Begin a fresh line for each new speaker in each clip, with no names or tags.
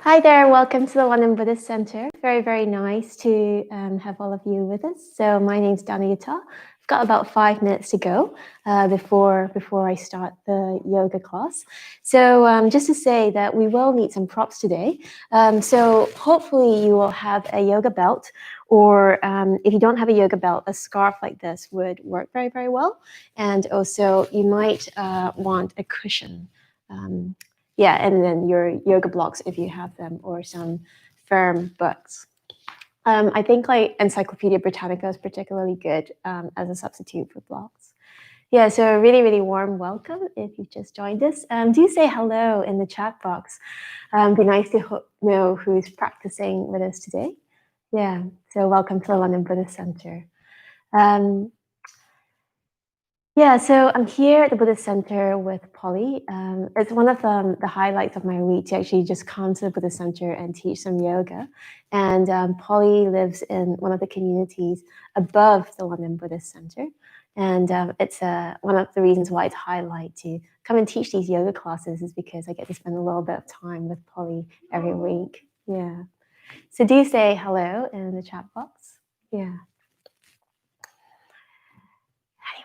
Hi there, welcome to the London Buddhist Center. Very, very nice to have all of you with us. So my name's Danayutta. I've got about 5 minutes to go before I start the yoga class. So just to say that we will need some props today. So hopefully you will have a yoga belt, or if you don't have a yoga belt, a scarf like this would work very, very well. And also you might want a cushion. Yeah, and then your yoga blocks if you have them, or some firm books. I think like Encyclopedia Britannica is particularly good as a substitute for blocks. Yeah, so a really, really warm welcome if you've just joined us. Do say hello in the chat box. Be nice to know who's practicing with us today. Yeah, so welcome to the London Buddhist Center. Yeah, so I'm here at the Buddhist Center with Polly. It's one of the highlights of my week to actually just come to the Buddhist Center and teach some yoga. And Polly lives in one of the communities above the London Buddhist Center. And it's one of the reasons why it's a highlight to come and teach these yoga classes is because I get to spend a little bit of time with Polly every week. Yeah. So do say hello in the chat box. Yeah.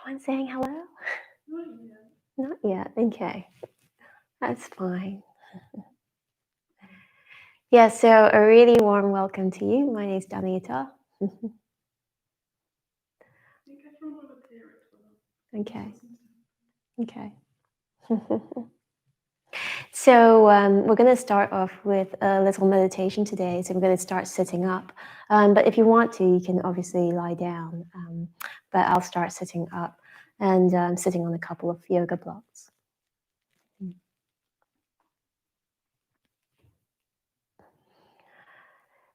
Anyone saying hello? Not yet. Okay. That's fine. Yeah, so a really warm welcome to you. My name is Danayutta. Okay. Okay. So we're going to start off with a little meditation today. So we're going to start sitting up. But if you want to, you can obviously lie down. But I'll start sitting up and sitting on a couple of yoga blocks.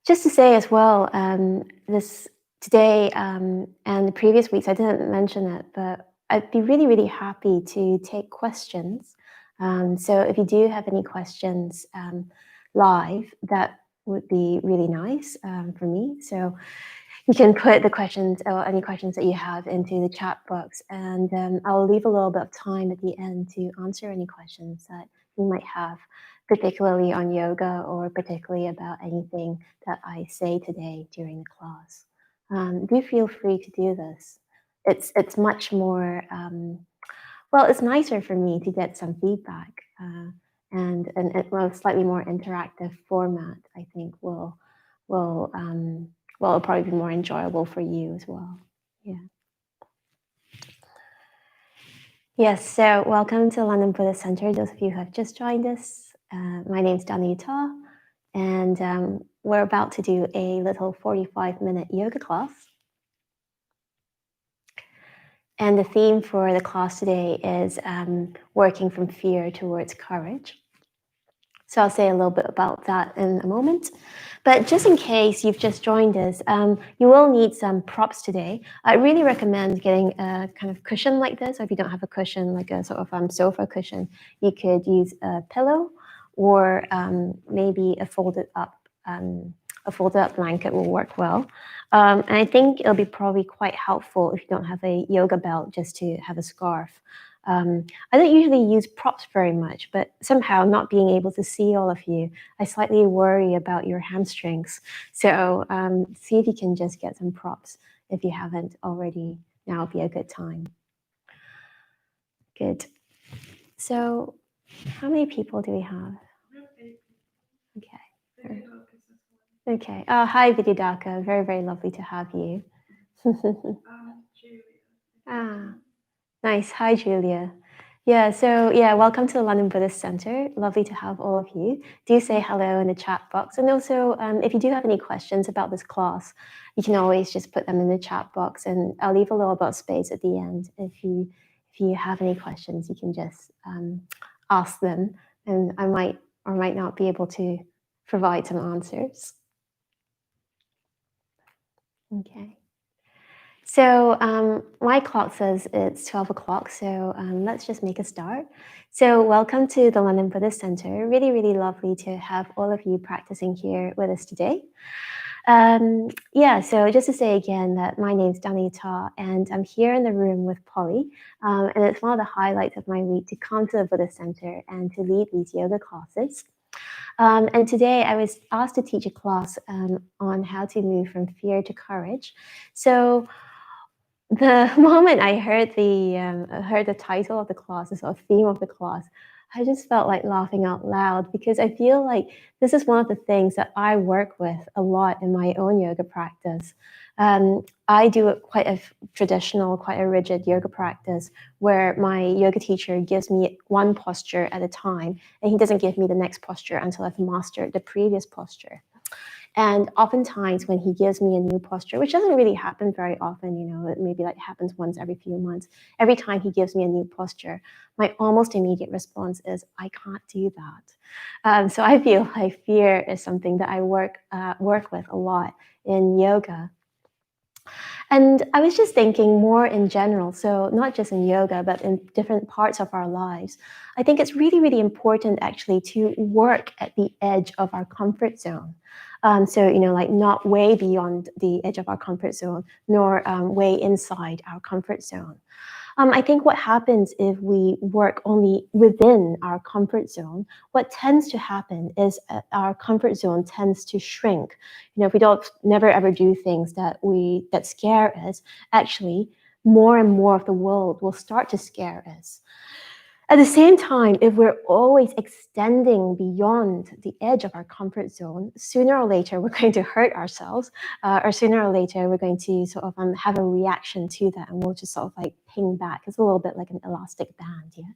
Just to say as well, this today and the previous weeks, I didn't mention it, but I'd be really, really happy to take questions. So if you do have any questions live, that would be really nice for me. So you can put the questions or any questions that you have into the chat box, and I'll leave a little bit of time at the end to answer any questions that you might have, particularly on yoga or particularly about anything that I say today during the class. Do feel free to do this. It's much more well. It's nicer for me to get some feedback, and a slightly more interactive format. I think will it'll probably be more enjoyable for you as well. Yeah. Yes, so welcome to London Buddhist Center. Those of you who have just joined us, my name is Danayutta, and we're about to do a little 45-minute yoga class. And the theme for the class today is working from fear towards courage. So I'll say a little bit about that in a moment. But just in case you've just joined us, you will need some props today. I really recommend getting a kind of cushion like this. Or if you don't have a cushion, like a sort of sofa cushion, you could use a pillow, or maybe a folded up blanket will work well. And I think it'll be probably quite helpful if you don't have a yoga belt, just to have a scarf. I don't usually use props very much, but somehow not being able to see all of you, I slightly worry about your hamstrings. So see if you can just get some props if you haven't already. Now would be a good time. Good. So how many people do we have? Okay. Okay. Oh, hi, Vidyadaka. Very, very lovely to have you. Nice. Hi, Julia. Yeah, so welcome to the London Buddhist Center. Lovely to have all of you. Do say hello in the chat box. And also, if you do have any questions about this class, you can always just put them in the chat box, and I'll leave a little bit of space at the end. If you have any questions, you can just ask them, and I might or might not be able to provide some answers. Okay. So my clock says it's 12 o'clock, so let's just make a start. So welcome to the London Buddhist Center. Really, really lovely to have all of you practicing here with us today. So just to say again that my name's Danayutta, and I'm here in the room with Polly, and it's one of the highlights of my week to come to the Buddhist Center and to lead these yoga classes. And today I was asked to teach a class on how to move from fear to courage. So the moment I heard the title of the class, the sort of theme of the class, I just felt like laughing out loud because I feel like this is one of the things that I work with a lot in my own yoga practice. I do quite a traditional, quite a rigid yoga practice where my yoga teacher gives me one posture at a time, and he doesn't give me the next posture until I've mastered the previous posture. And oftentimes, when he gives me a new posture, which doesn't really happen very often, it maybe like happens once every few months, every time he gives me a new posture, my almost immediate response is, I can't do that. So I feel like fear is something that I work with a lot in yoga. And I was just thinking more in general, so not just in yoga, but in different parts of our lives. I think it's really, really important actually to work at the edge of our comfort zone. So, like not way beyond the edge of our comfort zone, nor way inside our comfort zone. I think what happens if we work only within our comfort zone, what tends to happen is our comfort zone tends to shrink. If we don't never ever do things that scare us, actually, more and more of the world will start to scare us. At the same time, if we're always extending beyond the edge of our comfort zone, sooner or later we're going to hurt ourselves, or sooner or later we're going to sort of have a reaction to that, and we'll just sort of like ping back. It's a little bit like an elastic band, yeah.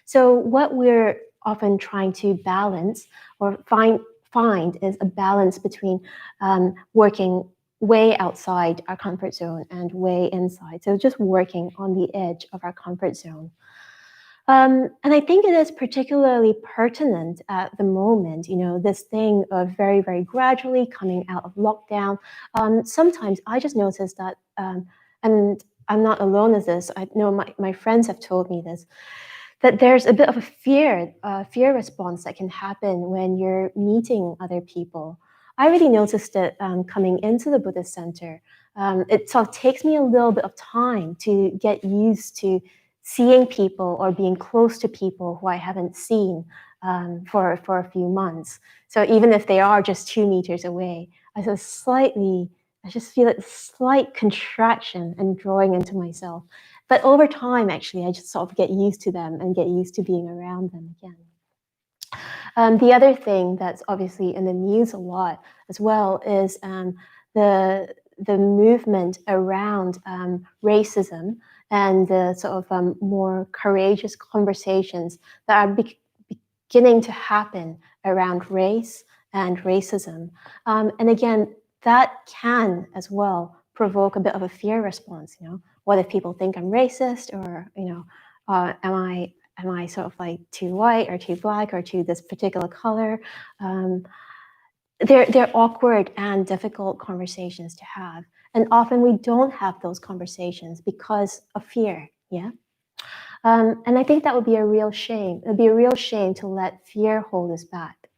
So what we're often trying to balance or find is a balance between working way outside our comfort zone and way inside. So just working on the edge of our comfort zone. And I think it is particularly pertinent at the moment, this thing of very, very gradually coming out of lockdown. Sometimes I just notice that, and I'm not alone as this, I know my friends have told me this, that there's a bit of a fear response that can happen when you're meeting other people. I really noticed it coming into the Buddhist center. It sort of takes me a little bit of time to get used to seeing people or being close to people who I haven't seen for a few months. So even if they are just 2 meters away, I just feel a slight contraction and drawing into myself. But over time, actually, I just sort of get used to them and get used to being around them again. The other thing that's obviously in the news a lot as well is the movement around racism and the sort of more courageous conversations that are beginning to happen around race and racism. And again, that can as well provoke a bit of a fear response. What if people think I'm racist, or am I sort of like too white or too black or too this particular color? They're awkward and difficult conversations to have. And often we don't have those conversations because of fear, yeah? And I think that would be a real shame. It would be a real shame to let fear hold us back.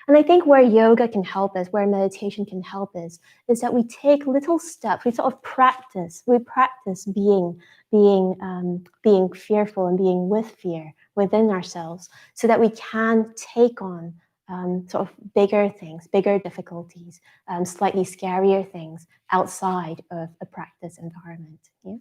And I think where yoga can help us, where meditation can help us, is that we take little steps. We sort of practice. We practice being fearful and being with fear within ourselves, so that we can take on sort of bigger things, bigger difficulties, slightly scarier things outside of a practice environment. Yeah.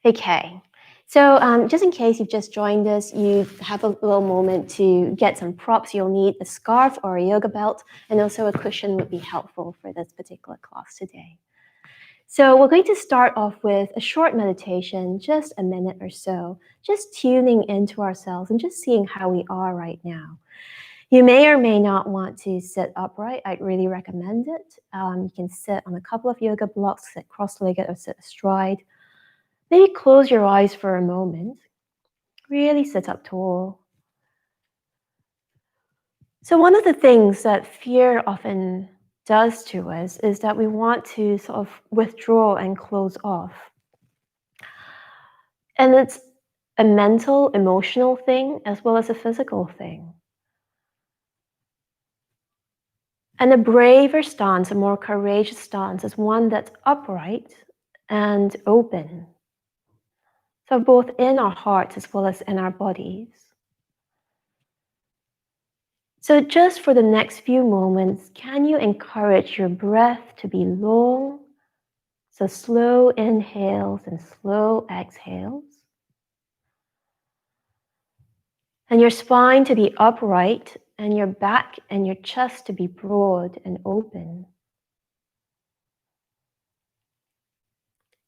Okay. So just in case you've just joined us, you have a little moment to get some props. You'll need a scarf or a yoga belt, and also a cushion would be helpful for this particular class today. So we're going to start off with a short meditation, just a minute or so, just tuning into ourselves and just seeing how we are right now. You may or may not want to sit upright. I'd really recommend it. You can sit on a couple of yoga blocks, sit cross-legged or sit astride. Maybe close your eyes for a moment. Really sit up tall. So one of the things that fear often does to us is that we want to sort of withdraw and close off. And it's a mental, emotional thing as well as a physical thing. And a braver stance, a more courageous stance, is one that's upright and open. So both in our hearts as well as in our bodies. So just for the next few moments, can you encourage your breath to be long? So slow inhales and slow exhales. And your spine to be upright and your back and your chest to be broad and open.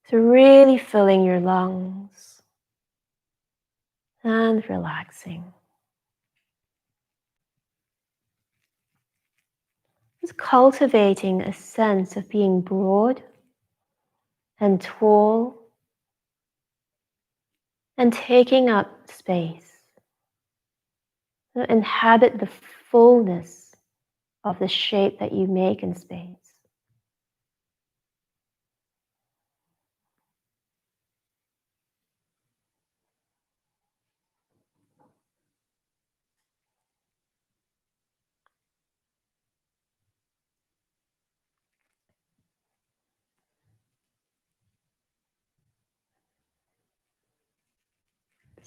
So really filling your lungs and relaxing. Just cultivating a sense of being broad and tall and taking up space. So inhabit the fullness of the shape that you make in space.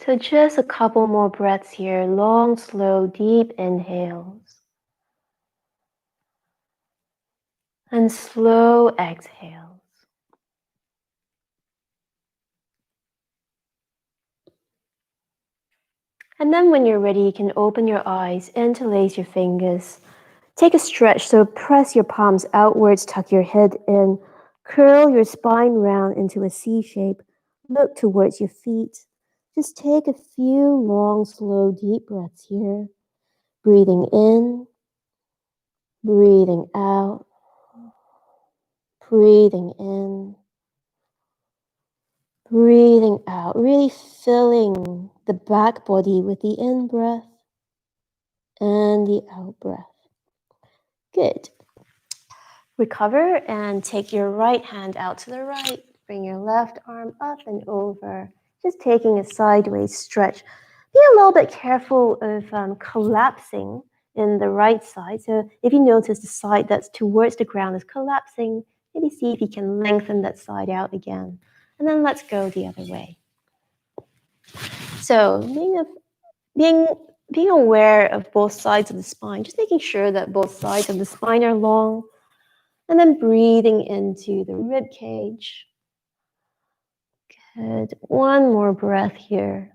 So just a couple more breaths here. Long, slow, deep inhales. And slow exhales. And then when you're ready, you can open your eyes, interlace your fingers. Take a stretch, so press your palms outwards, tuck your head in, curl your spine round into a C shape, look towards your feet. Just take a few long, slow, deep breaths here. Breathing in, breathing out, breathing in, breathing out. Really filling the back body with the in breath and the out breath. Good. Recover and take your right hand out to the right. Bring your left arm up and over. Just taking a sideways stretch. Be a little bit careful of collapsing in the right side. So if you notice the side that's towards the ground is collapsing, maybe see if you can lengthen that side out again. And then let's go the other way. So being aware of both sides of the spine, just making sure that both sides of the spine are long. And then breathing into the rib cage. Good. One more breath here.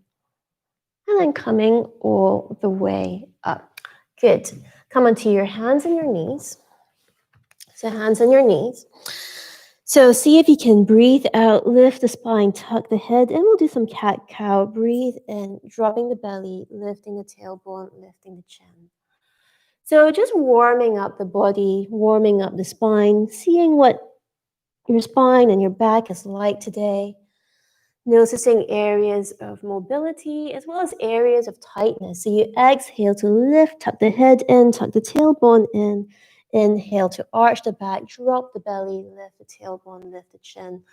And then coming all the way up. Good. Come onto your hands and your knees. So hands on your knees. So see if you can breathe out, lift the spine, tuck the head, and we'll do some cat-cow. Breathe in, dropping the belly, lifting the tailbone, lifting the chin. So just warming up the body, warming up the spine, seeing what your spine and your back is like today. Noticing areas of mobility as well as areas of tightness. So you exhale to lift, tuck the head in, tuck the tailbone in. Inhale to arch the back, drop the belly, lift the tailbone, lift the chin.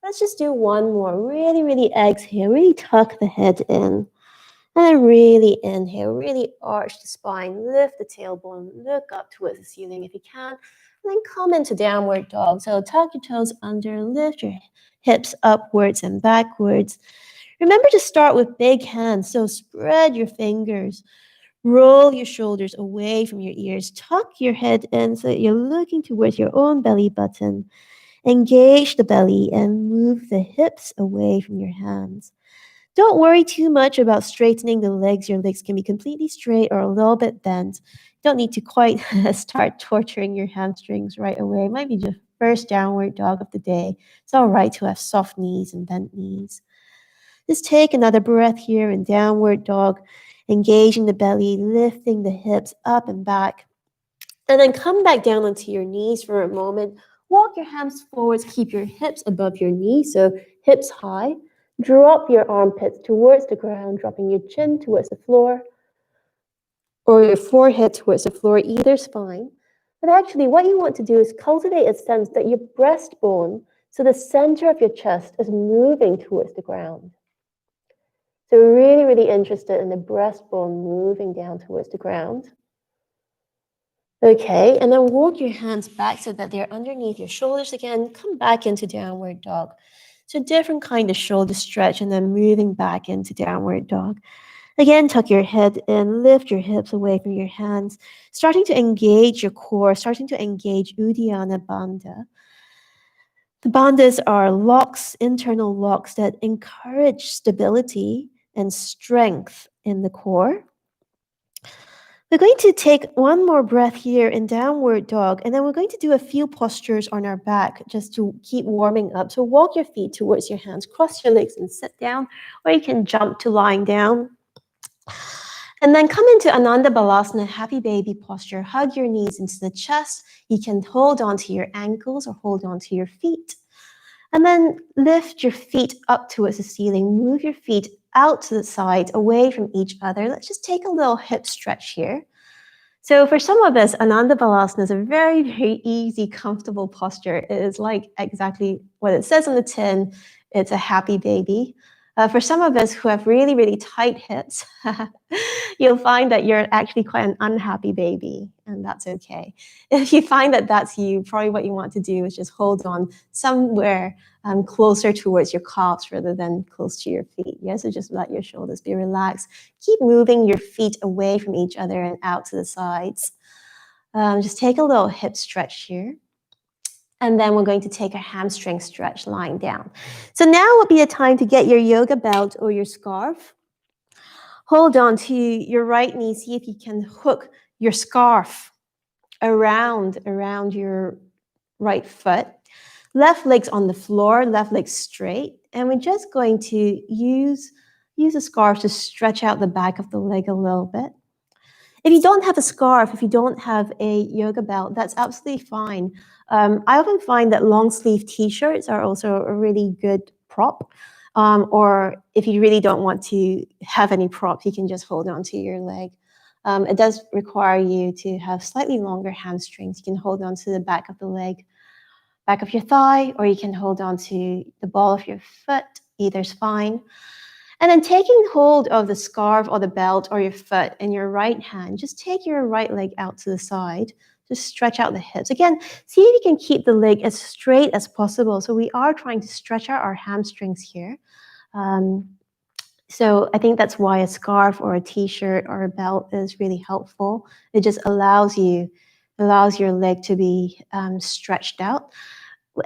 Let's just do one more. Really, really exhale, really tuck the head in. And then really inhale, really arch the spine, lift the tailbone, look up towards the ceiling if you can. And then come into downward dog. So tuck your toes under, lift your hips upwards and backwards. Remember to start with big hands. So spread your fingers, roll your shoulders away from your ears, tuck your head in so that you're looking towards your own belly button. Engage the belly and move the hips away from your hands. Don't worry too much about straightening the legs. Your legs can be completely straight or a little bit bent. Don't need to quite start torturing your hamstrings right away. It might be the first downward dog of the day. It's all right to have soft knees and bent knees. Just take another breath here in downward dog, engaging the belly, lifting the hips up and back. And then come back down onto your knees for a moment. Walk your hands forwards, keep your hips above your knees, so hips high. Drop your armpits towards the ground, dropping your chin towards the floor or your forehead towards the floor, either spine. But actually, what you want to do is cultivate a sense that your breastbone, so the center of your chest, is moving towards the ground. So really, really interested in the breastbone moving down towards the ground. Okay, and then walk your hands back so that they're underneath your shoulders again. Come back into downward dog. So different kind of shoulder stretch and then moving back into downward dog. Again, tuck your head in, lift your hips away from your hands, starting to engage your core, starting to engage Uddiyana Bandha. The bandhas are locks, internal locks that encourage stability and strength in the core. We're going to take one more breath here in downward dog, and then we're going to do a few postures on our back just to keep warming up. So walk your feet towards your hands, cross your legs and sit down, or you can jump to lying down. And then come into Ananda Balasana, happy baby posture. Hug your knees into the chest. You can hold on to your ankles or hold on to your feet. And then lift your feet up towards the ceiling. Move your feet out to the side, away from each other. Let's just take a little hip stretch here. So for some of us, Ananda Balasana is a very, very easy, comfortable posture. It is like exactly what it says on the tin. It's a happy baby. For some of us who have really, really tight hips, you'll find that you're actually quite an unhappy baby, and that's okay. If you find that that's you, probably what you want to do is just hold on somewhere closer towards your calves rather than close to your feet. Yeah, so just let your shoulders be relaxed. Keep moving your feet away from each other and out to the sides. Just take a little hip stretch here. And then we're going to take a hamstring stretch lying down. So now would be the time to get your yoga belt or your scarf. Hold on to your right knee. See if you can hook your scarf around your right foot. Left leg's on the floor, left leg straight. And we're just going to use a scarf to stretch out the back of the leg a little bit. If you don't have a scarf, if you don't have a yoga belt, that's absolutely fine. I often find that long sleeve t-shirts are also a really good prop. Or if you really don't want to have any prop, you can just hold on to your leg. It does require you to have slightly longer hamstrings. You can hold on to the back of the leg, back of your thigh, or you can hold on to the ball of your foot. Either's fine. And then taking hold of the scarf or the belt or your foot in your right hand, just take your right leg out to the side. Just stretch out the hips. Again, see if you can keep the leg as straight as possible. So we are trying to stretch out our hamstrings here. So I think that's why a scarf or a t-shirt or a belt is really helpful. It just allows your leg to be stretched out.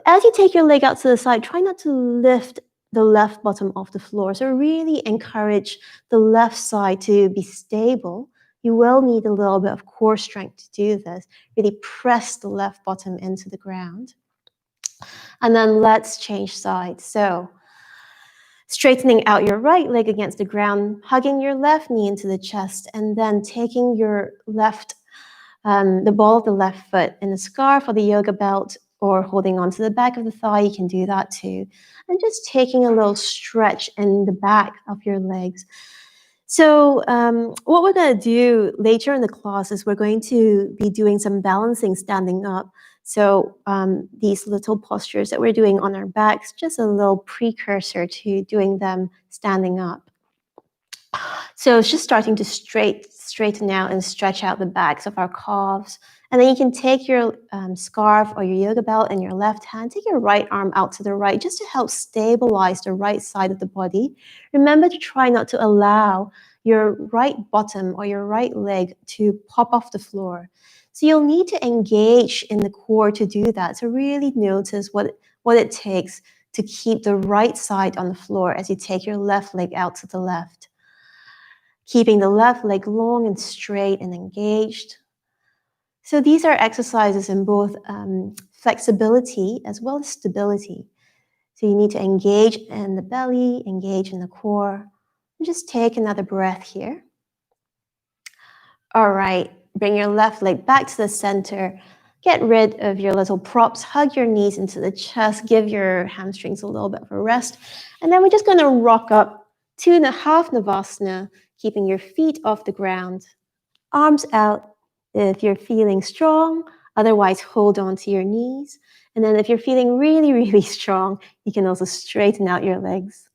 As you take your leg out to the side, try not to lift the left bottom off the floor. So really encourage the left side to be stable. You will need a little bit of core strength to do this. Really press the left bottom into the ground. And then let's change sides. So straightening out your right leg against the ground, hugging your left knee into the chest, and then taking your the ball of the left foot in the scarf or the yoga belt, or holding onto the back of the thigh, you can do that too. And just taking a little stretch in the back of your legs. So what we're going to do later in the class is we're going to be doing some balancing standing up. So these little postures that we're doing on our backs, just a little precursor to doing them standing up. So it's just starting to straighten out and stretch out the backs of our calves. And then you can take your scarf or your yoga belt in your left hand, take your right arm out to the right just to help stabilize the right side of the body. Remember to try not to allow your right bottom or your right leg to pop off the floor. So you'll need to engage in the core to do that. So really notice what it takes to keep the right side on the floor as you take your left leg out to the left. Keeping the left leg long and straight and engaged. So these are exercises in both flexibility as well as stability. So you need to engage in the belly, engage in the core. And just take another breath here. All right, bring your left leg back to the center. Get rid of your little props. Hug your knees into the chest. Give your hamstrings a little bit of a rest. And then we're just going to rock up to the half Navasana, keeping your feet off the ground. Arms out if you're feeling strong. Otherwise, hold on to your knees. And then if you're feeling really, really strong, you can also straighten out your legs.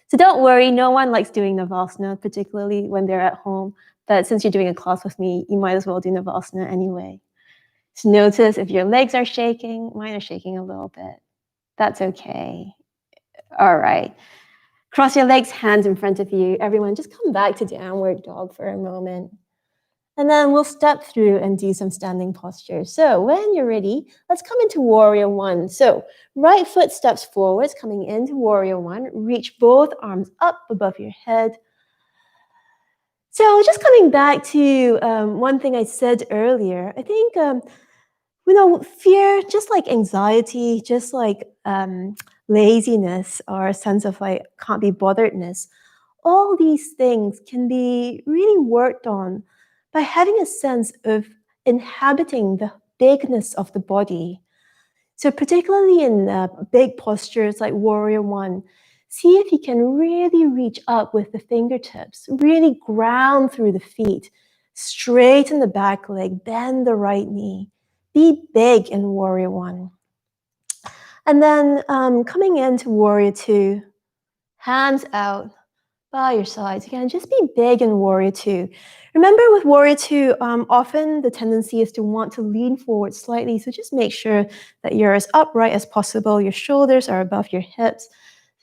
So don't worry, no one likes doing Navasana, particularly when they're at home. But since you're doing a class with me, you might as well do Navasana anyway. So notice if your legs are shaking, mine are shaking a little bit. That's okay. All right. Cross your legs, hands in front of you. Everyone, just come back to downward dog for a moment. And then we'll step through and do some standing postures. So when you're ready, let's come into warrior one. So right foot steps forwards, coming into warrior one. Reach both arms up above your head. So just coming back to one thing I said earlier, I think, fear, just like anxiety, just like laziness or a sense of like can't be botheredness, all these things can be really worked on by having a sense of inhabiting the bigness of the body. So particularly in big postures like warrior one, see if you can really reach up with the fingertips, really ground through the feet, straighten the back leg, bend the right knee. Be big in warrior one. And then coming into warrior two, hands out by your sides. Again, just be big in warrior two. Remember with warrior two, often the tendency is to want to lean forward slightly. So just make sure that you're as upright as possible. Your shoulders are above your hips.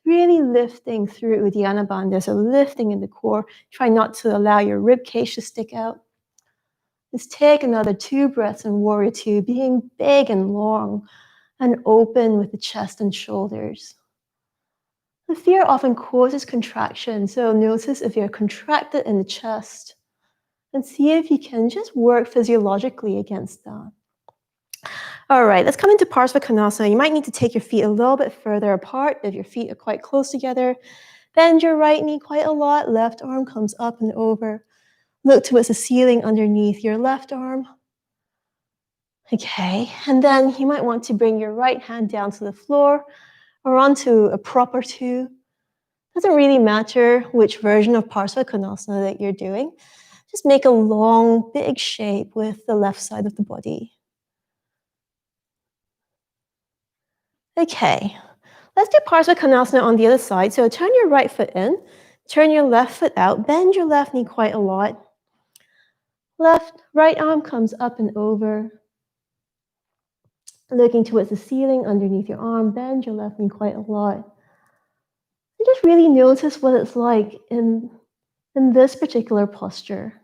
Really lifting through Uddiyana Bandha, so lifting in the core. Try not to allow your rib cage to stick out. Just take another 2 breaths in warrior two, being big and long and open with the chest and shoulders. The fear often causes contraction, so notice if you're contracted in the chest and see if you can just work physiologically against that. All right, let's come into Parsvakonasana. You might need to take your feet a little bit further apart if your feet are quite close together. Bend your right knee quite a lot. Left arm comes up and over. Look towards the ceiling underneath your left arm. Okay, and then you might want to bring your right hand down to the floor or onto a proper two. Doesn't really matter which version of Parsvakonasana that you're doing. Just make a long, big shape with the left side of the body. Okay, let's do Parsvakonasana on the other side. So turn your right foot in, turn your left foot out, bend your left knee quite a lot. Right arm comes up and over. Looking towards the ceiling underneath your arm, bend your left knee quite a lot. And just really notice what it's like in this particular posture.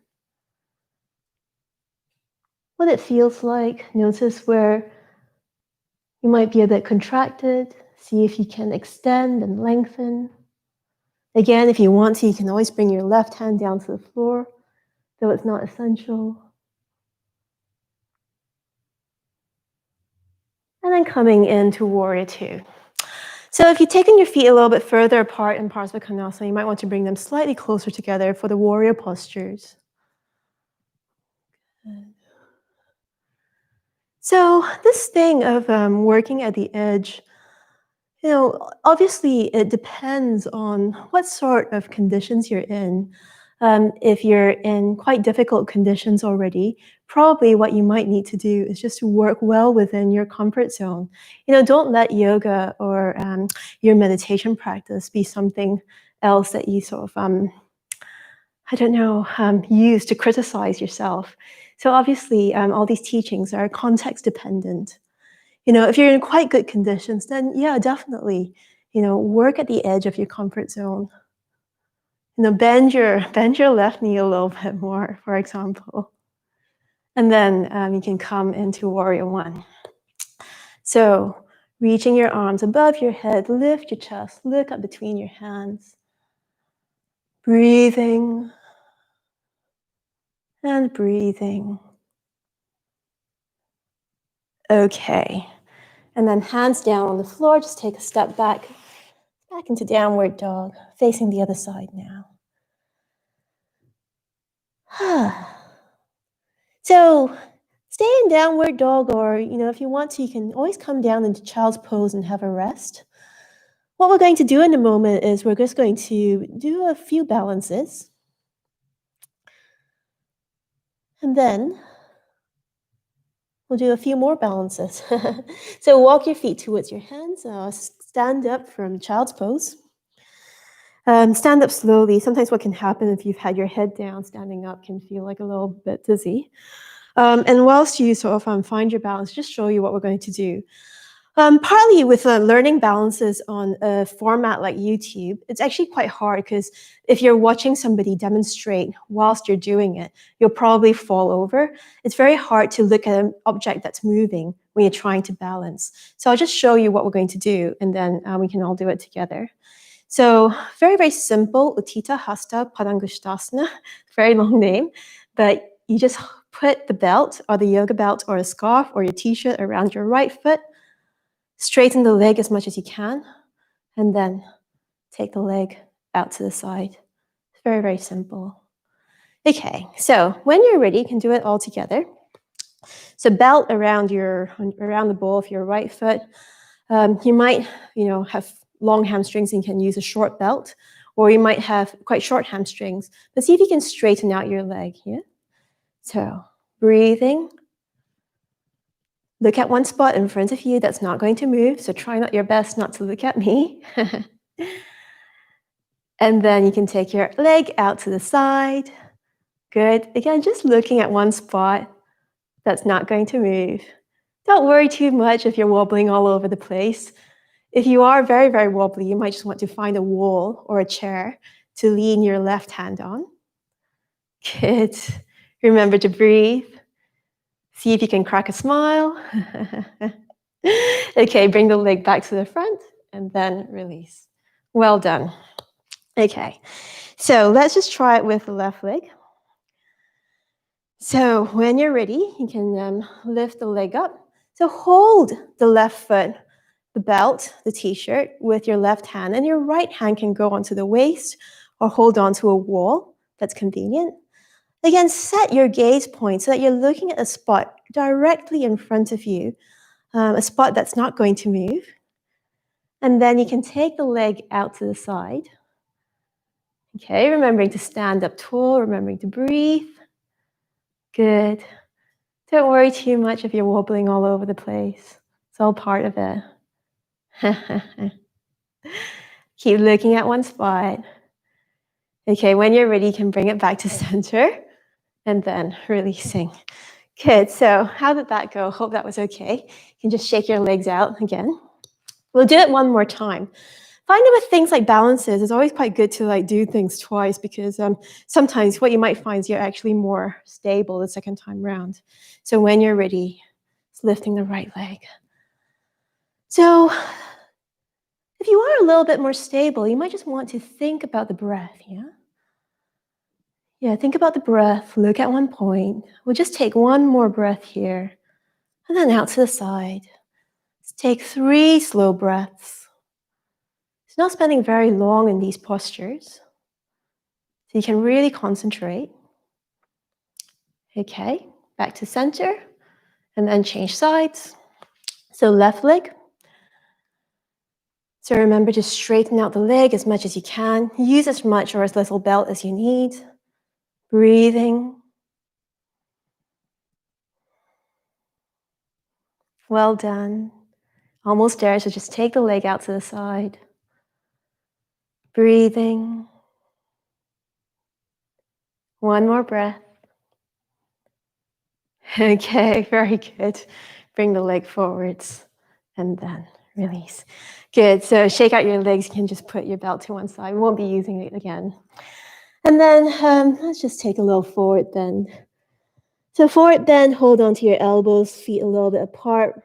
What it feels like. Notice where you might be a bit contracted. See if you can extend and lengthen. Again, if you want to, you can always bring your left hand down to the floor, though it's not essential. And then coming into warrior two. So if you've taken your feet a little bit further apart in Parsvakonasana, you might want to bring them slightly closer together for the warrior postures. Good. So this thing of working at the edge, obviously it depends on what sort of conditions you're in. If you're in quite difficult conditions already, probably what you might need to do is just to work well within your comfort zone. Don't let yoga or your meditation practice be something else that you sort of, use to criticize yourself. So obviously, all these teachings are context dependent. If you're in quite good conditions, then yeah, definitely, work at the edge of your comfort zone. Bend your left knee a little bit more, for example. And then you can come into warrior one. So reaching your arms above your head, lift your chest, look up between your hands. Breathing and breathing. Okay. And then hands down on the floor, just take a step back into downward dog, facing the other side now. So stay in downward dog, or if you want to, you can always come down into child's pose and have a rest. What we're going to do in a moment is we're just going to do a few balances. And then we'll do a few more balances. So walk your feet towards your hands, stand up from child's pose. Stand up slowly. Sometimes what can happen if you've had your head down, standing up can feel like a little bit dizzy. And whilst you sort of find your balance, just show you what we're going to do. Partly with learning balances on a format like YouTube, it's actually quite hard because if you're watching somebody demonstrate whilst you're doing it, you'll probably fall over. It's very hard to look at an object that's moving when you're trying to balance. So I'll just show you what we're going to do, and then we can all do it together. So very, very simple, Utthita Hasta Padangusthasana, very long name, but you just put the belt or the yoga belt or a scarf or your t-shirt around your right foot, straighten the leg as much as you can, and then take the leg out to the side. It's very, very simple. Okay, so when you're ready, you can do it all together. So belt around the ball of your right foot. You might, have long hamstrings and can use a short belt, or you might have quite short hamstrings. But see if you can straighten out your leg here. So breathing. Look at one spot in front of you that's not going to move. So try your best not to look at me. And then you can take your leg out to the side. Good. Again, just looking at one spot that's not going to move. Don't worry too much if you're wobbling all over the place. If you are very, very wobbly, you might just want to find a wall or a chair to lean your left hand on. Good. Remember to breathe. See if you can crack a smile. Okay, bring the leg back to the front and then release. Well done. Okay, so let's just try it with the left leg. So when you're ready, you can lift the leg up. So hold the left foot, the belt, the t-shirt with your left hand, and your right hand can go onto the waist or hold onto a wall. That's convenient. Again, set your gaze point so that you're looking at a spot directly in front of you, a spot that's not going to move. And then you can take the leg out to the side. Okay, remembering to stand up tall, remembering to breathe. Good. Don't worry too much if you're wobbling all over the place. It's all part of it. Keep looking at one spot. Okay, when you're ready, you can bring it back to center and then releasing. Good, so how did that go? Hope that was okay. You can just shake your legs out again. We'll do it one more time. Find it with things like balances. It's always quite good to do things twice because sometimes what you might find is you're actually more stable the second time round. So when you're ready, it's lifting the right leg. So if you are a little bit more stable, you might just want to think about the breath, yeah? Yeah, think about the breath. Look at one point. We'll just take one more breath here and then out to the side. Let's take 3 slow breaths. It's not spending very long in these postures, so you can really concentrate. Okay, back to center, and then change sides. So left leg. So remember to straighten out the leg as much as you can. Use as much or as little belt as you need. Breathing. Well done. Almost there, so just take the leg out to the side. Breathing. One more breath. Okay, very good. Bring the leg forwards and then release. Good, so shake out your legs. You can just put your belt to one side. We won't be using it again. And then let's just take a little forward bend. So forward bend, hold on to your elbows, feet a little bit apart.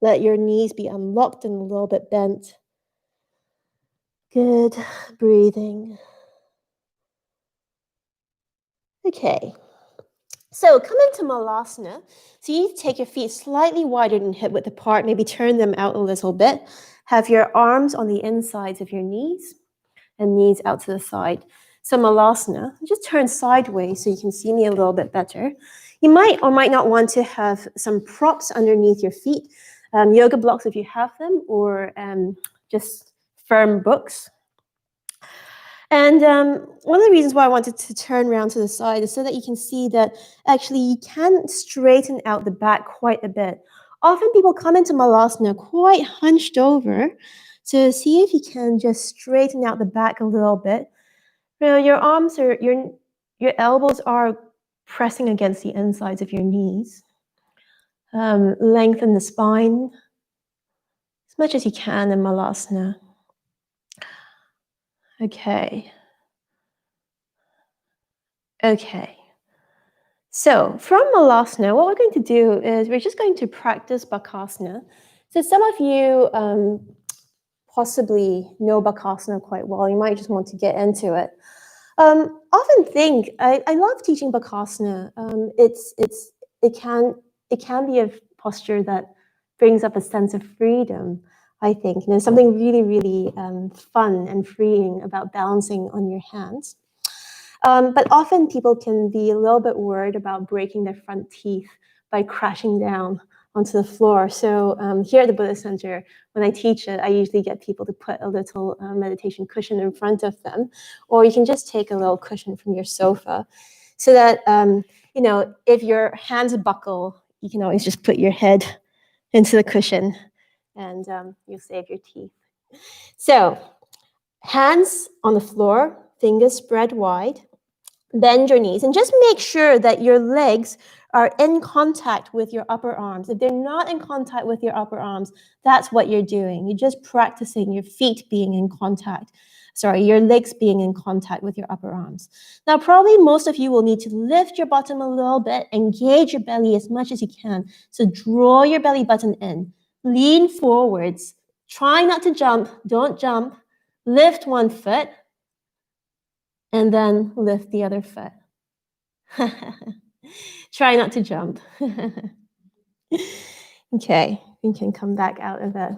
Let your knees be unlocked and a little bit bent. Good, breathing. Okay, so come into Malasana. So you take your feet slightly wider than hip width apart, maybe turn them out a little bit. Have your arms on the insides of your knees and knees out to the side. So Malasana, just turn sideways so you can see me a little bit better. You might or might not want to have some props underneath your feet, yoga blocks if you have them, or just firm books. And one of the reasons why I wanted to turn around to the side is so that you can see that actually you can straighten out the back quite a bit. Often people come into Malasana quite hunched over. So see if you can just straighten out the back a little bit. Your arms or your elbows are pressing against the insides of your knees. Lengthen the spine. as much as you can in Malasana. Okay. Okay. So from Malasana, what we're going to do is we're just going to practice Bakasana. So some of you possibly know Bakasana quite well. You might just want to get into it. Often think I love teaching Bakasana. It can be a posture that brings up a sense of freedom. I think and there's something really, really fun and freeing about balancing on your hands. But often people can be a little bit worried about breaking their front teeth by crashing down onto the floor. So here at the Buddhist Center, when I teach it, I usually get people to put a little meditation cushion in front of them, or you can just take a little cushion from your sofa, so that if your hands buckle, you can always just put your head into the cushion, and you'll save your teeth. So hands on the floor, fingers spread wide. Bend your knees and just make sure that your legs are in contact with your upper arms. If they're not in contact with your upper arms, that's what you're doing. You're just practicing your feet being in contact. Your legs being in contact with your upper arms. Now, probably most of you will need to lift your bottom a little bit, engage your belly as much as you can. So draw your belly button in, lean forwards, try not to jump, don't jump, lift one foot, and then lift the other foot. Try not to jump. Okay, we can come back out of it.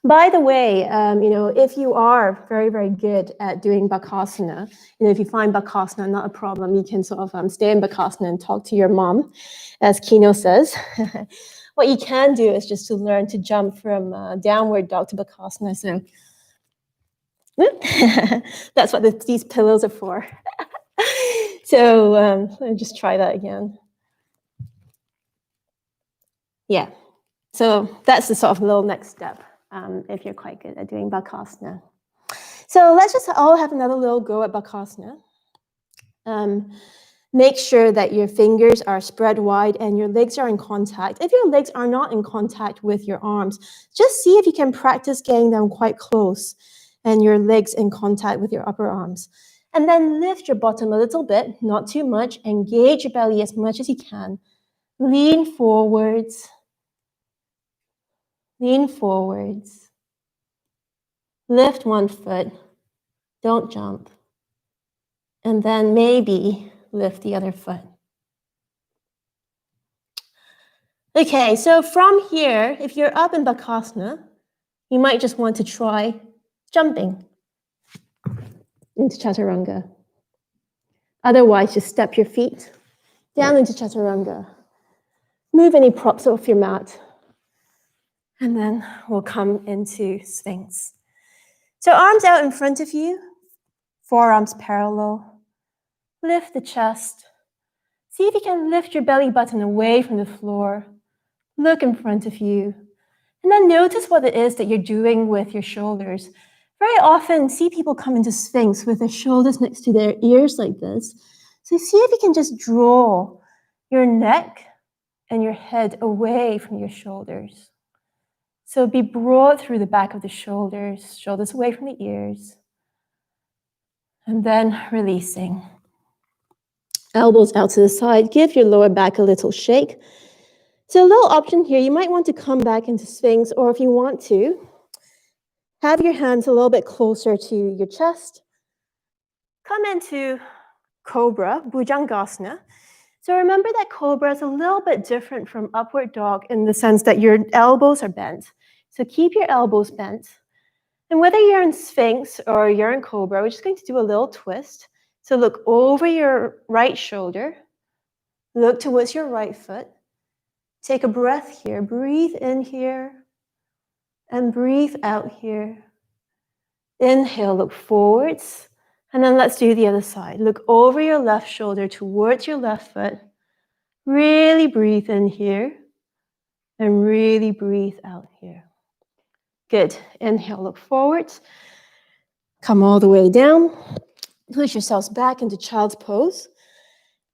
By the way, if you are very, very good at doing Bakasana, if you find Bakasana not a problem, you can sort of stay in Bakasana and talk to your mom, as Kino says. What you can do is just to learn to jump from downward dog to Bakasana. So that's what these pillows are for. So let me just try that again. Yeah. So that's the sort of little next step if you're quite good at doing Bakasana. So let's just all have another little go at Bakasana. Make sure that your fingers are spread wide and your legs are in contact. If your legs are not in contact with your arms, just see if you can practice getting them quite close and your legs in contact with your upper arms. And then lift your bottom a little bit, not too much. Engage your belly as much as you can. Lean forwards. Lean forwards. Lift one foot. Don't jump. And then maybe lift the other foot. Okay, so from here, if you're up in Bakasana, you might just want to try jumping into Chaturanga. Otherwise, just step your feet down into Chaturanga. Move any props off your mat. And then we'll come into Sphinx. So arms out in front of you, forearms parallel. Lift the chest. See if you can lift your belly button away from the floor. Look in front of you. And then notice what it is that you're doing with your shoulders. Very often, see people come into Sphinx with their shoulders next to their ears like this. So see if you can just draw your neck and your head away from your shoulders. So be broad through the back of the shoulders, shoulders away from the ears. And then releasing. Elbows out to the side. Give your lower back a little shake. So a little option here, you might want to come back into Sphinx, or if you want to, have your hands a little bit closer to your chest. Come into Cobra, Bhujangasana. So remember that Cobra is a little bit different from upward dog in the sense that your elbows are bent. So keep your elbows bent. And whether you're in Sphinx or you're in Cobra, we're just going to do a little twist. So look over your right shoulder. Look towards your right foot. Take a breath here. Breathe in here. And breathe out here. Inhale, look forwards. And then let's do the other side. Look over your left shoulder towards your left foot. Really breathe in here. And really breathe out here. Good. Inhale, look forwards. Come all the way down. Push yourselves back into child's pose.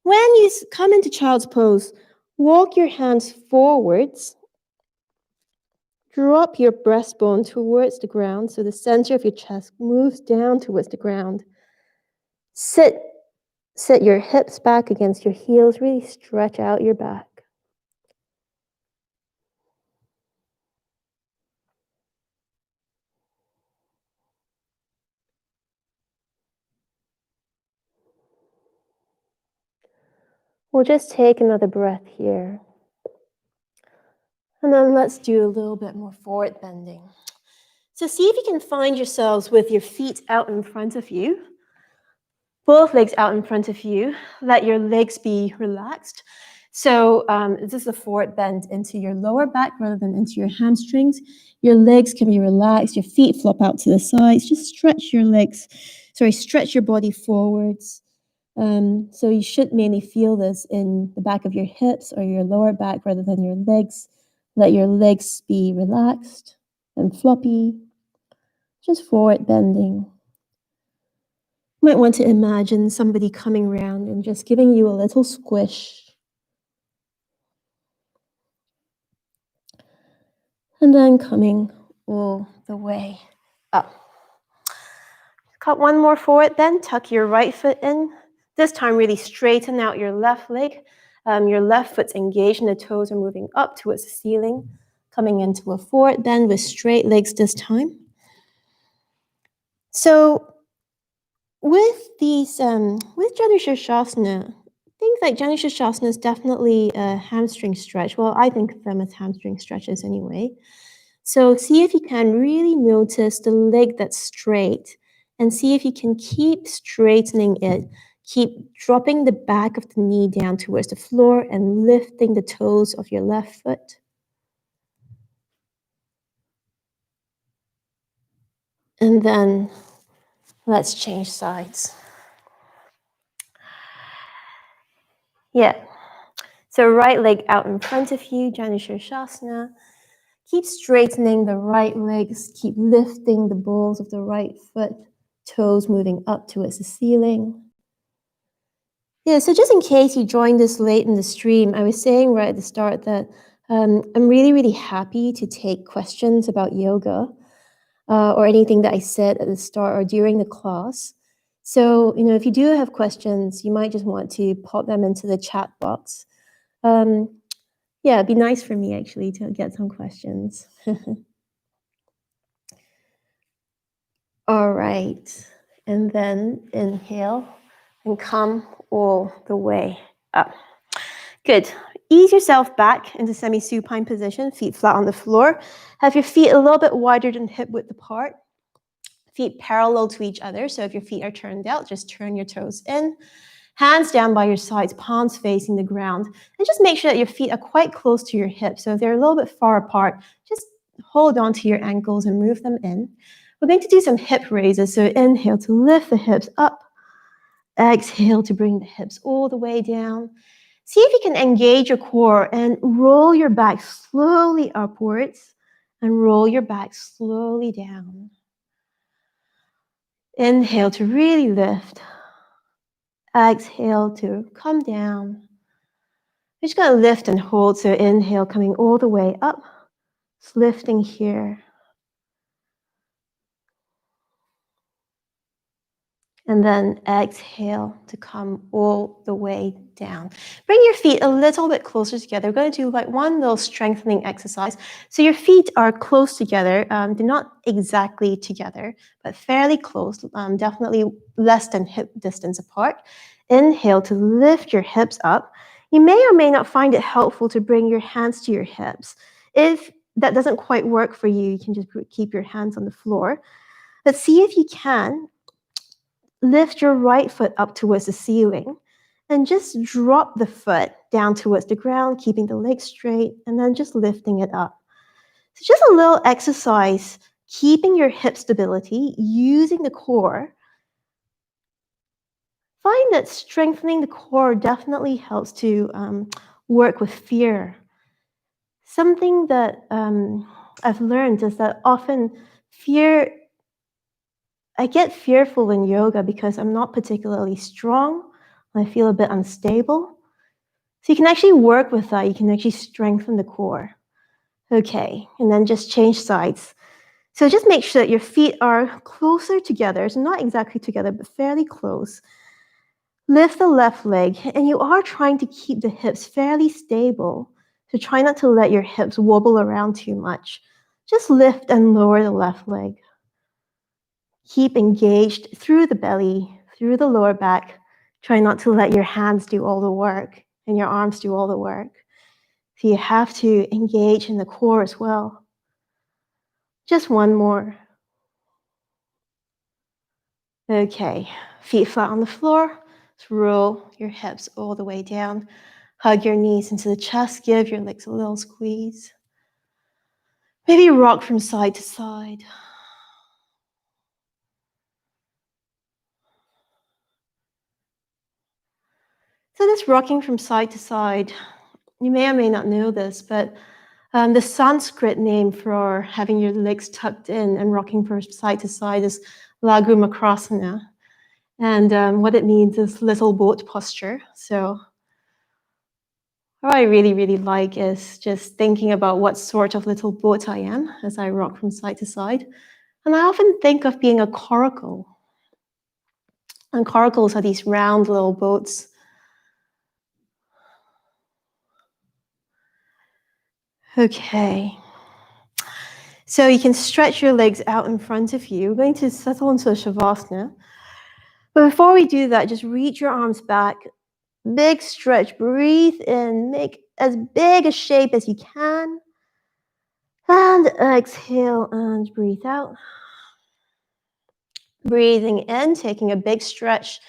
When you come into child's pose, walk your hands forwards. drop your breastbone towards the ground so the center of your chest moves down towards the ground. Sit your hips back against your heels, really stretch out your back. We'll just take another breath here. And then let's do a little bit more forward bending. So see if you can find yourselves with your feet out in front of you. Both legs out in front of you. Let your legs be relaxed. So this is a forward bend into your lower back rather than into your hamstrings. Your legs can be relaxed. Your feet flop out to the sides. Just stretch your legs. Stretch your body forwards. So you should mainly feel this in the back of your hips or your lower back rather than your legs. Let your legs be relaxed and floppy. Just forward bending. You might want to imagine somebody coming around and just giving you a little squish. And then coming all the way up. Cut one more forward then. Tuck your right foot in. This time really straighten out your left leg. Your left foot's engaged and the toes are moving up towards the ceiling. Coming into a forward bend with straight legs this time. So with these, with Janushirshasana, things like Janushirshasana is definitely a hamstring stretch. Well, I think of them as hamstring stretches anyway. So see if you can really notice the leg that's straight and see if you can keep straightening it. Keep dropping the back of the knee down towards the floor and lifting the toes of your left foot. And then let's change sides. Yeah. So right leg out in front of you, Janushirshasana. Keep straightening the right legs. Keep lifting the balls of the right foot. Toes moving up towards the ceiling. Yeah, so just in case you joined us late in the stream, I was saying right at the start that I'm really, really happy to take questions about yoga or anything that I said at the start or during the class. So, if you do have questions, you might just want to pop them into the chat box. Yeah, it'd be nice for me actually to get some questions. All right, and then inhale and come all the way up. Good. Ease yourself back into semi-supine position, feet flat on the floor. Have your feet a little bit wider than hip width apart. Feet parallel to each other. So if your feet are turned out, just turn your toes in. Hands down by your sides, palms facing the ground. And just make sure that your feet are quite close to your hips. So if they're a little bit far apart, just hold on to your ankles and move them in. We're going to do some hip raises. So inhale to lift the hips up. Exhale to bring the hips all the way down. See if you can engage your core and roll your back slowly upwards and roll your back slowly down. Inhale to really lift. Exhale to come down. We're just going to lift and hold. So inhale coming all the way up. Just lifting here. And then exhale to come all the way down. Bring your feet a little bit closer together. We're going to do like one little strengthening exercise. So your feet are close together. They're not exactly together, but fairly close. Definitely less than hip distance apart. Inhale to lift your hips up. You may or may not find it helpful to bring your hands to your hips. If that doesn't quite work for you, you can just keep your hands on the floor. But see if you can lift your right foot up towards the ceiling and just drop the foot down towards the ground, keeping the legs straight, and then just lifting it up. So just a little exercise, keeping your hip stability, using the core. Find that strengthening the core definitely helps to work with fear. Something that I've learned is that often I get fearful in yoga because I'm not particularly strong. I feel a bit unstable. So you can actually work with that. You can actually strengthen the core. Okay, and then just change sides. So just make sure that your feet are closer together, so not exactly together, but fairly close. Lift the left leg, and you are trying to keep the hips fairly stable. So try not to let your hips wobble around too much. Just lift and lower the left leg. Keep engaged through the belly, through the lower back. Try not to let your hands do all the work and your arms do all the work. So you have to engage in the core as well. Just one more. Okay, feet flat on the floor. Let's roll your hips all the way down. Hug your knees into the chest. Give your legs a little squeeze. Maybe rock from side to side. So this rocking from side to side, you may or may not know this, but the Sanskrit name for having your legs tucked in and rocking from side to side is Laghu Makrasana. And what it means is little boat posture. So what I really, really like is just thinking about what sort of little boat I am as I rock from side to side. And I often think of being a coracle. And coracles are these round little boats. Okay. So you can stretch your legs out in front of you. We're going to settle into a Shavasana. But before we do that, just reach your arms back. Big stretch. Breathe in. Make as big a shape as you can. And exhale and breathe out. Breathing in, taking a big stretch.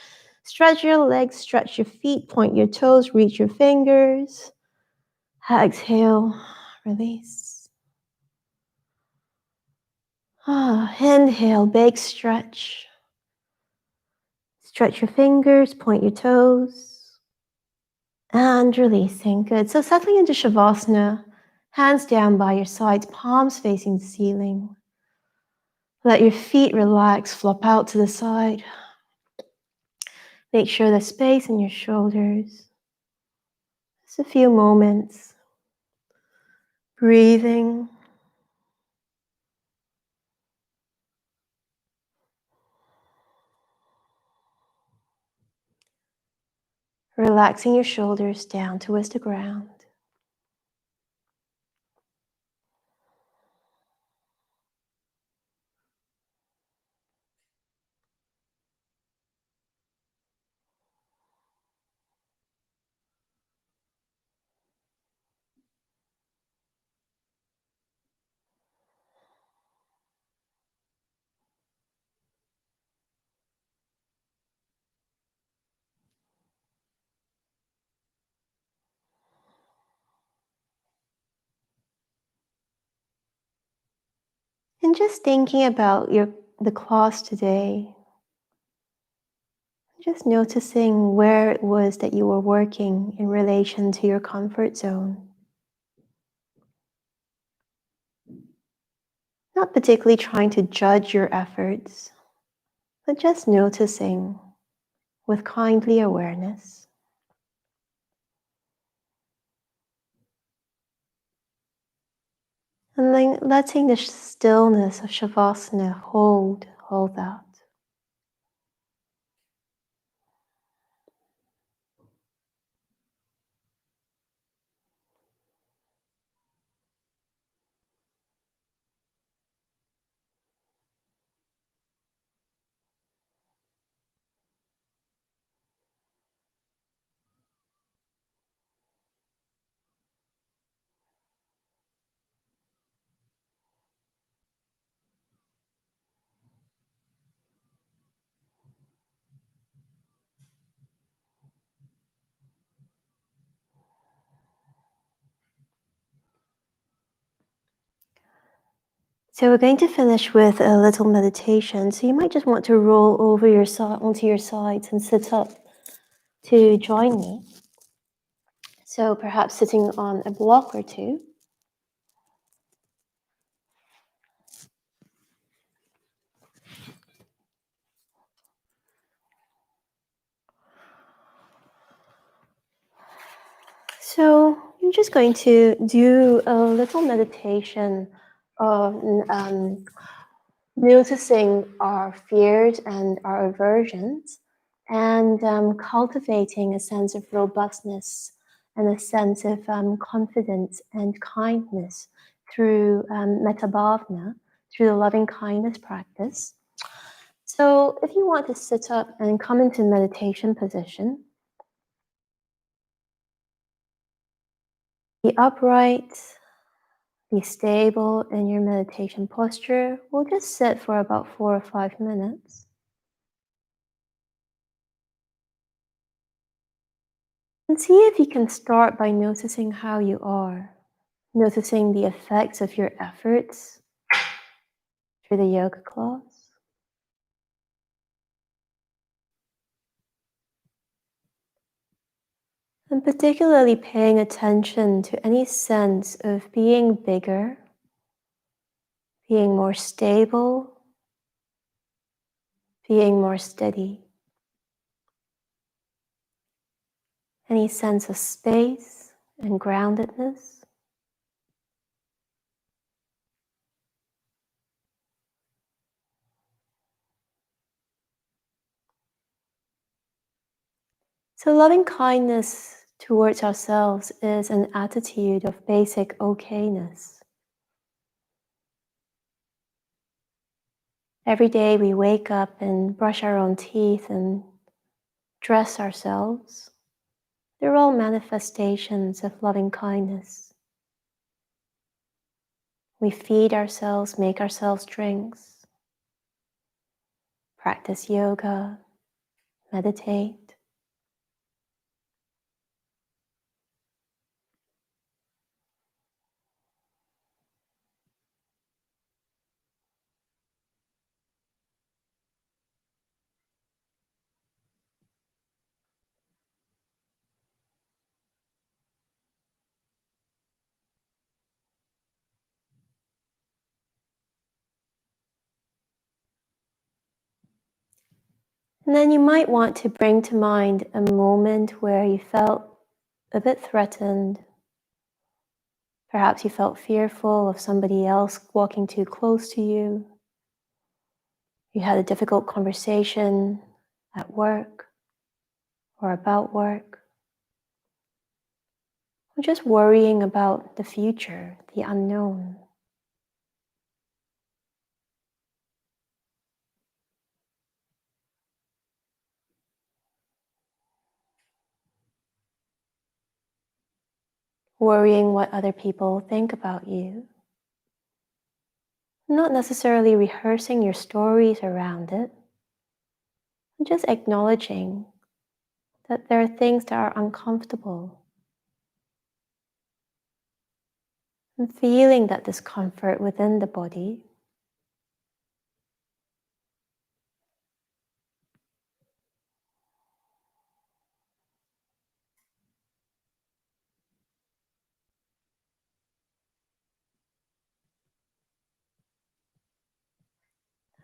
Stretch your legs, stretch your feet, point your toes, reach your fingers. Exhale, release. Inhale, big stretch. Stretch your fingers, point your toes. And releasing. Good. So settling into Shavasana, hands down by your sides, palms facing the ceiling. Let your feet relax, flop out to the side. Make sure there's space in your shoulders. Just a few moments. Breathing. Relaxing your shoulders down towards the ground. And just thinking about the class today, just noticing where it was that you were working in relation to your comfort zone. Not particularly trying to judge your efforts, but just noticing with kindly awareness. And then letting the stillness of Shavasana hold that. So we're going to finish with a little meditation. So you might just want to roll over onto your sides and sit up to join me. So perhaps sitting on a block or two. So you're just going to do a little meditation on noticing our fears and our aversions and cultivating a sense of robustness and a sense of confidence and kindness through metta bhavana, through the loving kindness practice. So if you want to sit up and come into meditation position, be upright, be stable in your meditation posture. We'll just sit for about 4 or 5 minutes. And see if you can start by noticing how you are, noticing the effects of your efforts through the yoga class. And particularly paying attention to any sense of being bigger, being more stable, being more steady. Any sense of space and groundedness. So loving kindness towards ourselves is an attitude of basic okayness. Every day we wake up and brush our own teeth and dress ourselves. They're all manifestations of loving kindness. We feed ourselves, make ourselves drinks, practice yoga, meditate. And then you might want to bring to mind a moment where you felt a bit threatened. Perhaps you felt fearful of somebody else walking too close to you. You had a difficult conversation at work or about work. Or just worrying about the future, the unknown. Worrying what other people think about you. Not necessarily rehearsing your stories around it. Just acknowledging that there are things that are uncomfortable. And feeling that discomfort within the body.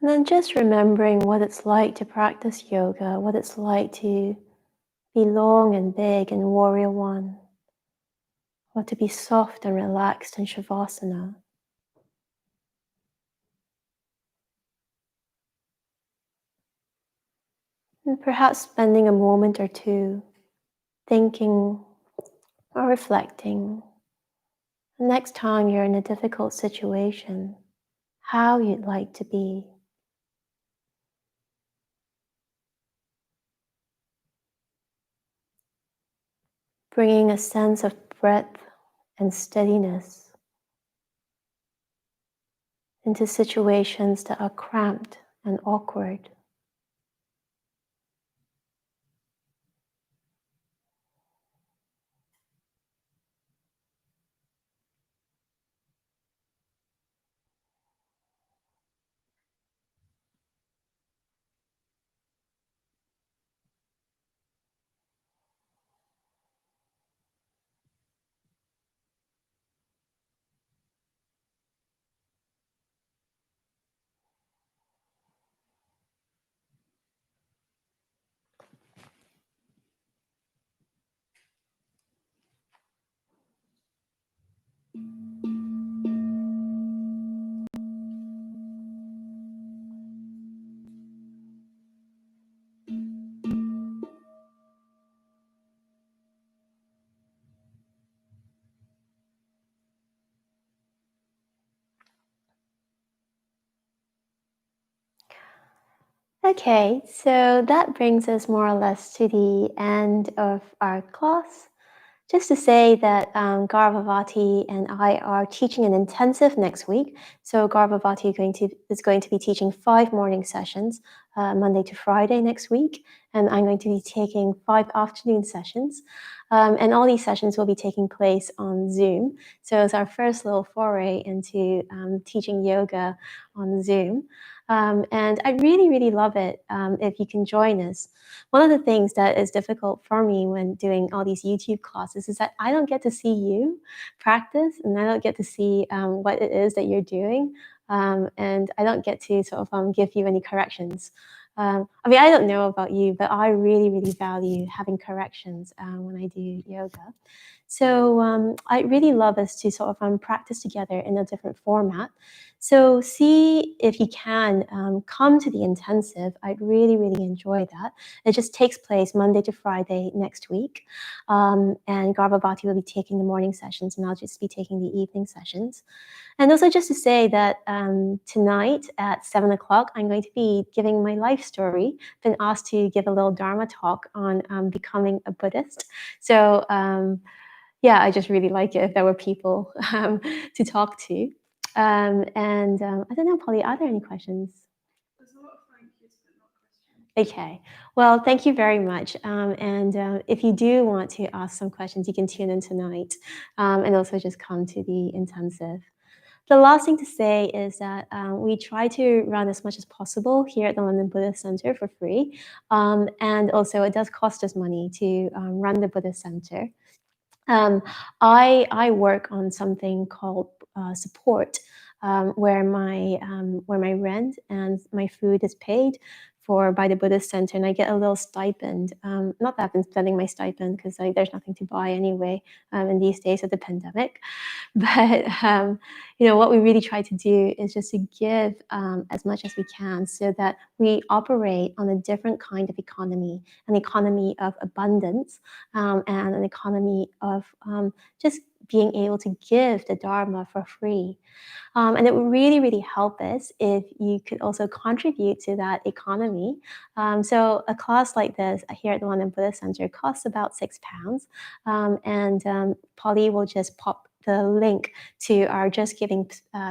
And then just remembering what it's like to practice yoga, what it's like to be long and big in Warrior One, or to be soft and relaxed in Shavasana. And perhaps spending a moment or two thinking or reflecting the next time you're in a difficult situation, how you'd like to be. Bringing a sense of breadth and steadiness into situations that are cramped and awkward. Okay, so that brings us more or less to the end of our class. Just to say that Garbhavati and I are teaching an intensive next week. So Garbhavati is going to be teaching 5 morning sessions, Monday to Friday next week, and I'm going to be taking 5 afternoon sessions. And all these sessions will be taking place on Zoom. So it's our first little foray into teaching yoga on Zoom. And I really, really love it if you can join us. One of the things that is difficult for me when doing all these YouTube classes is that I don't get to see you practice, and I don't get to see what it is that you're doing, and I don't get to sort of give you any corrections. I mean, I don't know about you, but I really, really value having corrections when I do yoga. So I really love us to sort of practice together in a different format. So see if you can come to the intensive. I'd really, really enjoy that. It just takes place Monday to Friday next week. And Garbhavati will be taking the morning sessions, and I'll just be taking the evening sessions. And also, just to say that tonight at 7 o'clock, I'm going to be giving my life story. Been asked to give a little Dharma talk on becoming a Buddhist. So, yeah, I just really like it if there were people to talk to. I don't know, Polly, are there any questions?
There's a lot of thank yous, but not questions.
Okay. Well, thank you very much. If you do want to ask some questions, you can tune in tonight and also just come to the intensive. The last thing to say is that we try to run as much as possible here at the London Buddhist Center for free. And also, it does cost us money to run the Buddhist Center. Um, I work on something called support, where my rent and my food is paid for by the Buddhist Center, and I get a little stipend. Not that I've been spending my stipend because there's nothing to buy anyway in these days of the pandemic. But what we really try to do is just to give as much as we can, so that we operate on a different kind of economy, an economy of abundance, and an economy of just being able to give the Dharma for free. And it would really, really help us if you could also contribute to that economy. So a class like this here at the London Buddhist Center costs about £6. Polly will just pop the link to our Just Giving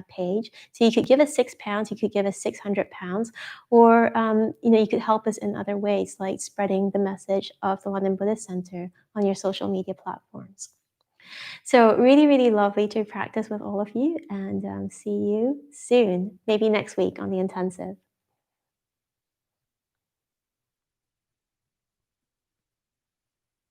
page. So you could give us £6, you could give us £600, or you could help us in other ways, like spreading the message of the London Buddhist Center on your social media platforms. So really, really lovely to practice with all of you, and see you soon, maybe next week on the intensive.